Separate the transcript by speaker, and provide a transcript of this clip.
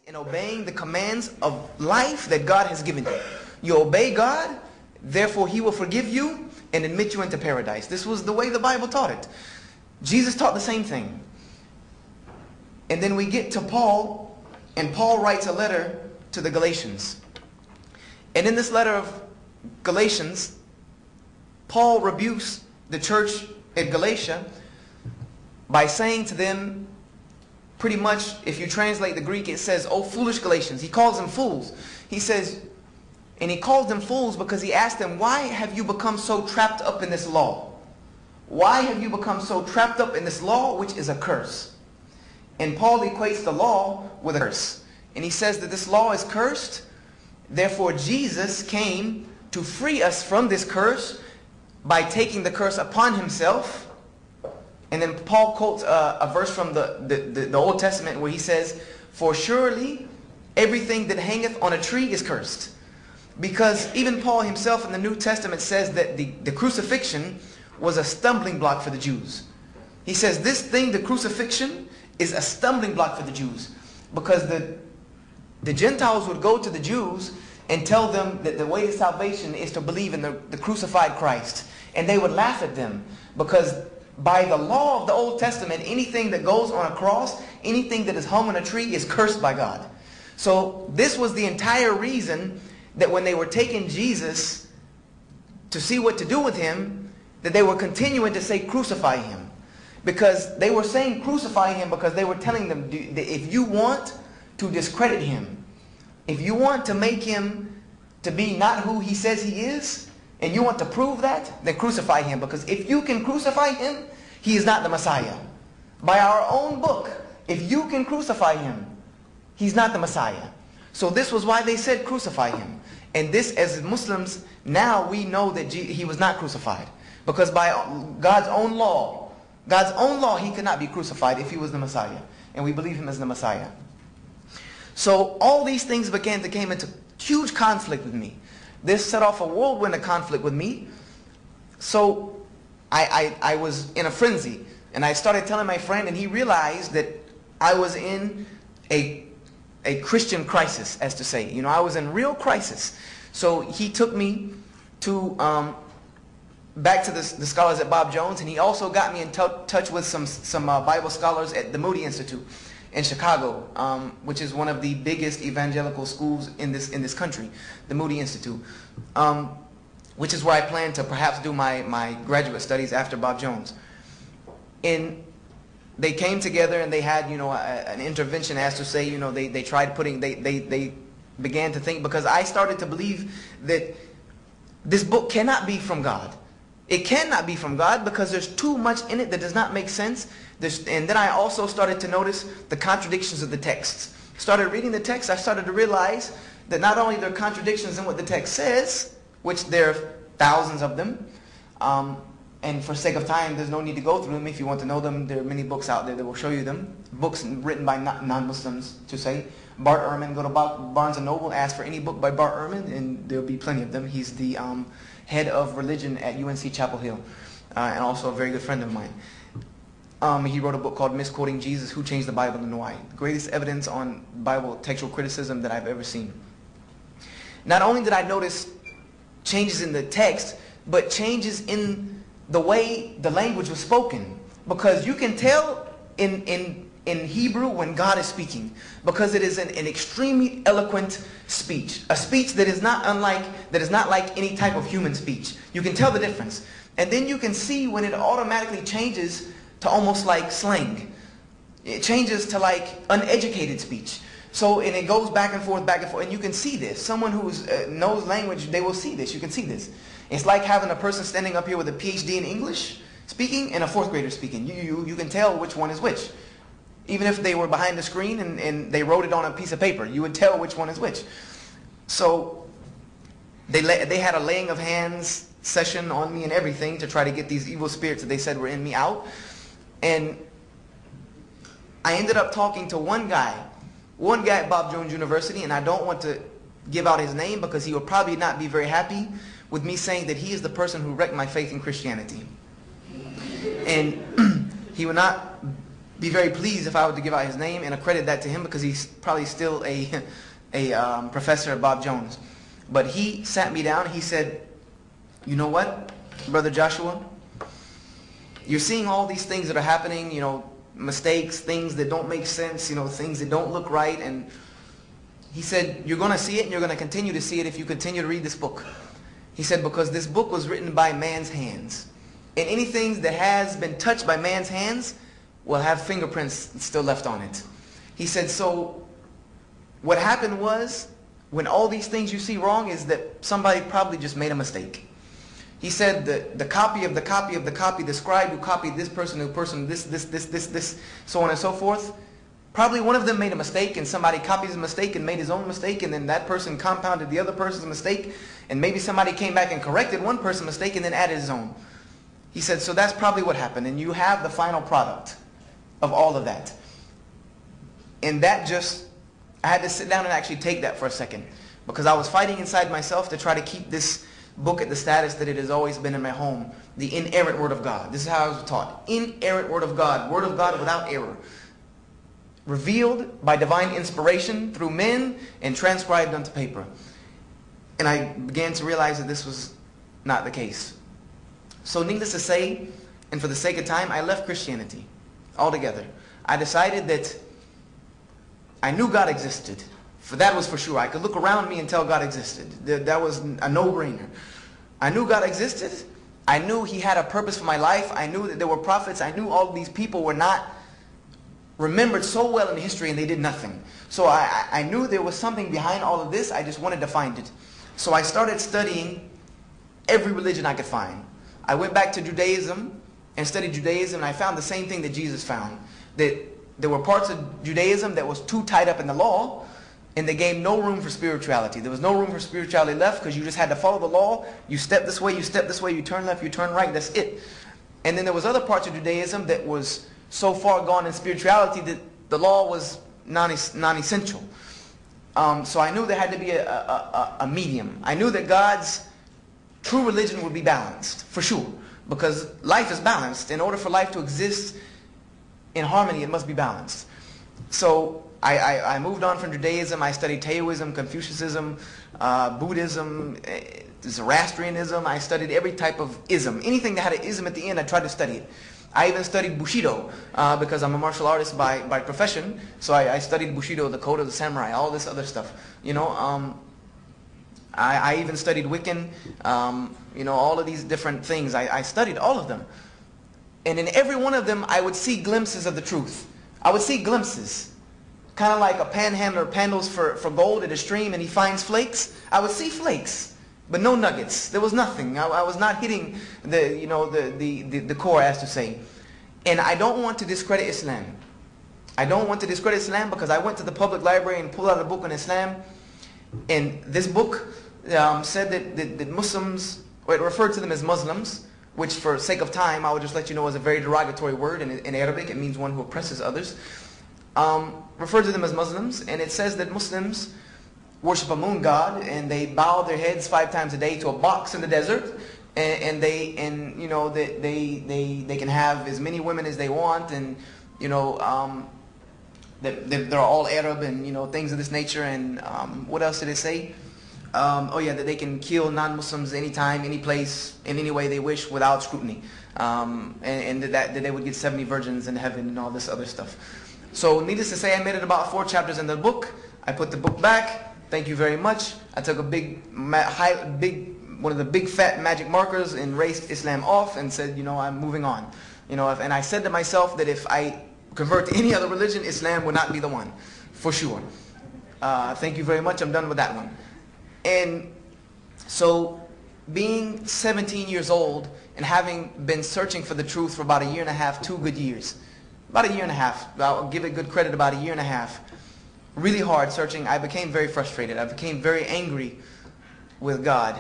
Speaker 1: in obeying the commands of life that God has given you. You obey God, therefore He will forgive you and admit you into paradise. This was the way the Bible taught it. Jesus taught the same thing. And then we get to Paul, and Paul writes a letter to the Galatians. And in this letter of Galatians, Paul rebukes the church at Galatia by saying to them, pretty much, if you translate the Greek, it says, "Oh, foolish Galatians." He calls them fools. He says, and he calls them fools because he asked them, why have you become so trapped up in this law? Why have you become so trapped up in this law, which is a curse? And Paul equates the law with a curse. And he says that this law is cursed. Therefore, Jesus came to free us from this curse by taking the curse upon himself. And then Paul quotes a verse from the Old Testament where he says, "For surely everything that hangeth on a tree is cursed." Because even Paul himself in the New Testament says that the crucifixion was a stumbling block for the Jews. He says this thing, the crucifixion, is a stumbling block for the Jews. Because the Gentiles would go to the Jews and tell them that the way to salvation is to believe in the crucified Christ. And they would laugh at them because by the law of the Old Testament, anything that goes on a cross, anything that is hung on a tree is cursed by God. So this was the entire reason that when they were taking Jesus to see what to do with him, that they were continuing to say crucify him. Because they were saying crucify him because they were telling them that if you want to discredit him, if you want to make him to be not who he says he is, and you want to prove that, then crucify him. Because if you can crucify him, he is not the Messiah. By our own book, if you can crucify him, he's not the Messiah. So this was why they said crucify him. And this, as Muslims, now we know that he was not crucified. Because by God's own law, he could not be crucified if he was the Messiah. And we believe him as the Messiah. So all these things came into huge conflict with me. This set off a whirlwind of conflict with me. So I was in a frenzy. And I started telling my friend, and he realized that I was in a Christian crisis, as to say. You know, I was in real crisis. So he took me to back to the scholars at Bob Jones, and he also got me in touch with some Bible scholars at the Moody Institute in Chicago, which is one of the biggest evangelical schools in this country, the Moody Institute, which is where I plan to perhaps do my graduate studies after Bob Jones. And they came together and they had, you know, an intervention, as to say, you know, they tried putting, they began to think, because I started to believe that this book cannot be from God. It cannot be from God because there's too much in it that does not make sense. And then I also started to notice the contradictions of the texts. Started reading the text, I started to realize that not only there are contradictions in what the text says, which there are thousands of them, and for sake of time, there's no need to go through them. If you want to know them, there are many books out there that will show you them. Books written by non-Muslims, to say. Bart Ehrman, go to Barnes & Noble, ask for any book by Bart Ehrman, and there'll be plenty of them. He's the head of religion at UNC Chapel Hill, and also a very good friend of mine. He wrote a book called Misquoting Jesus, Who Changed the Bible and Why? The greatest evidence on Bible textual criticism that I've ever seen. Not only did I notice changes in the text, but changes in the way the language was spoken. Because you can tell in Hebrew when God is speaking, because it is an extremely eloquent speech, a speech that is not like any type of human speech. You can tell the difference. And then you can see when it automatically changes to almost like slang. It changes to like uneducated speech. So, and it goes back and forth, and you can see this. Someone who knows language, they will see this. You can see this. It's like having a person standing up here with a PhD in English speaking and a fourth grader speaking. You can tell which one is which. Even if they were behind the screen and they wrote it on a piece of paper, you would tell which one is which. So they had a laying of hands session on me and everything to try to get these evil spirits that they said were in me out. And I ended up talking to one guy at Bob Jones University, and I don't want to give out his name because he will probably not be very happy with me saying that he is the person who wrecked my faith in Christianity. And he will not be very pleased if I were to give out his name and accredit that to him, because he's probably still a professor at Bob Jones. But he sat me down. He said, you know what, Brother Joshua? You're seeing all these things that are happening, mistakes, things that don't make sense, things that don't look right. And he said, you're going to see it, and you're going to continue to see it if you continue to read this book. He said, because this book was written by man's hands. And anything that has been touched by man's hands will have fingerprints still left on it. He said, so what happened was, when all these things you see wrong, is that somebody probably just made a mistake. He said the copy of the copy of the copy, the scribe who copied this person, this, so on and so forth, probably one of them made a mistake, and somebody copies a mistake and made his own mistake, and then that person compounded the other person's mistake, and maybe somebody came back and corrected one person's mistake and then added his own. He said, so that's probably what happened, and you have the final product of all of that. And that just, I had to sit down and actually take that for a second, because I was fighting inside myself to try to keep this book at the status that it has always been in my home, the inerrant Word of God. This is how I was taught. Inerrant Word of God without error. Revealed by divine inspiration through men and transcribed onto paper. And I began to realize that this was not the case. So needless to say, and for the sake of time, I left Christianity altogether. I decided that I knew God existed. For that was for sure. I could look around me and tell God existed. That was a no-brainer. I knew God existed. I knew He had a purpose for my life. I knew that there were prophets. I knew all these people were not remembered so well in history and they did nothing. So I knew there was something behind all of this. I just wanted to find it. So I started studying every religion I could find. I went back to Judaism and studied Judaism, and I found the same thing that Jesus found. That there were parts of Judaism that was too tied up in the law, and they gave no room for spirituality. There was no room for spirituality left, because you just had to follow the law. You step this way, you step this way, you turn left, you turn right, that's it. And then there was other parts of Judaism that was so far gone in spirituality that the law was non-essential. So I knew there had to be a medium. I knew that God's true religion would be balanced, for sure. Because life is balanced. In order for life to exist in harmony, it must be balanced. So I moved on from Judaism. I studied Taoism, Confucianism, Buddhism, Zoroastrianism. I studied every type of ism. Anything that had an ism at the end, I tried to study it. I even studied Bushido because I'm a martial artist by profession. So I studied Bushido, the code of the samurai, all this other stuff. I even studied Wiccan, all of these different things. I studied all of them. And in every one of them, I would see glimpses of the truth. I would see glimpses. Kind of like a panhandler pandles for gold at a stream and he finds flakes. I would see flakes, but no nuggets. There was nothing. I was not hitting the core, as to say. And I don't want to discredit Islam. I don't want to discredit Islam because I went to the public library and pulled out a book on Islam. And this book said that Muslims, or it referred to them as Muslims, which for sake of time, I will just let you know is a very derogatory word. In Arabic, it means one who oppresses others. Referred to them as Muslims, and it says that Muslims worship a moon god, and they bow their heads 5 times a day to a box in the desert, and they can have as many women as they want, and they're all Arab, and things of this nature. And what else did it say? That they can kill non-Muslims anytime, any place, in any way they wish without scrutiny, and that they would get 70 virgins in heaven and all this other stuff. So needless to say, I made it about 4 chapters in the book. I put the book back. Thank you very much. I took a one of the big fat magic markers and erased Islam off and said, I'm moving on. And I said to myself that if I convert to any other religion, Islam would not be the one, for sure. Thank you very much. I'm done with that one. And so, being 17 years old and having been searching for the truth for about 1.5 years, 2 good years. About 1.5 years. I'll give it good credit, about 1.5 years. Really hard searching. I became very frustrated. I became very angry with God.